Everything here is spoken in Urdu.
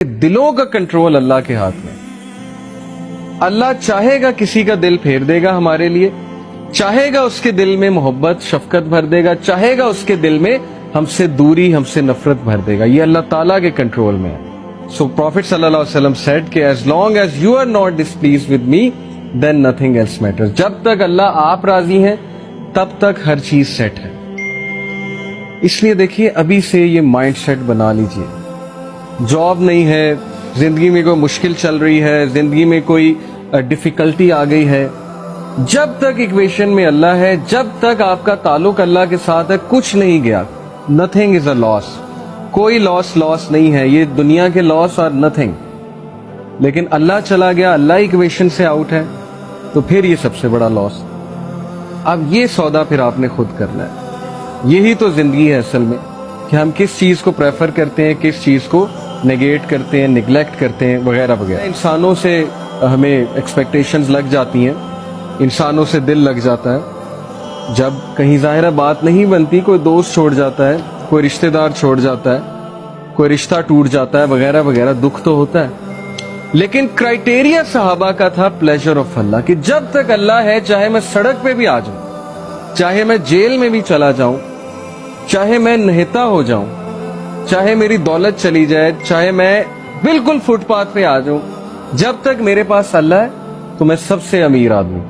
دلوں کا کنٹرول اللہ کے ہاتھ میں. اللہ چاہے گا کسی کا دل پھیر دے گا ہمارے لیے، چاہے گا اس کے دل میں محبت شفقت بھر دے گا، چاہے گا اس کے دل میں ہم سے دوری ہم سے نفرت بھر دے گا. یہ اللہ تعالیٰ کے کنٹرول میں ہے. سو پروفٹ صلی اللہ علیہ وسلم said کہ as long as you are not displeased with me then nothing else matters. جب تک اللہ آپ راضی ہیں تب تک ہر چیز سیٹ ہے. اس لیے دیکھیے ابھی سے یہ مائنڈ سیٹ بنا لیجئے. جاب نہیں ہے، زندگی میں کوئی مشکل چل رہی ہے، زندگی میں کوئی ڈیفیکلٹی آ گئی ہے، جب تک ایکویشن میں اللہ ہے، جب تک آپ کا تعلق اللہ کے ساتھ ہے، کچھ نہیں گیا. نتھنگ از اے لاس. کوئی لاس نہیں ہے. یہ دنیا کے لاس اور نتھنگ. لیکن اللہ چلا گیا، اللہ ایکویشن سے آؤٹ ہے، تو پھر یہ سب سے بڑا لاس. اب یہ سودا پھر آپ نے خود کرنا ہے. یہی تو زندگی ہے اصل میں، کہ ہم کس چیز کو پریفر کرتے ہیں، کس چیز کو نیگیٹ کرتے ہیں، نیگلیکٹ کرتے ہیں، وغیرہ وغیرہ. انسانوں سے ہمیں ایکسپیکٹیشنز لگ جاتی ہیں، انسانوں سے دل لگ جاتا ہے. جب کہیں ظاہرہ بات نہیں بنتی، کوئی دوست چھوڑ جاتا ہے، کوئی رشتہ دار چھوڑ جاتا ہے، کوئی رشتہ ٹوٹ جاتا ہے، وغیرہ وغیرہ، دکھ تو ہوتا ہے. لیکن کرائٹیریا صحابہ کا تھا پلیجر آف اللہ، کہ جب تک اللہ ہے چاہے میں سڑک پہ بھی آ جاؤں، چاہے میں جیل میں بھی چلا جاؤں، چاہے میں نہتا ہو جاؤں، چاہے میری دولت چلی جائے، چاہے میں بالکل فٹ پاتھ پہ آ جاؤں، جب تک میرے پاس اللہ ہے تو میں سب سے امیر آدمی.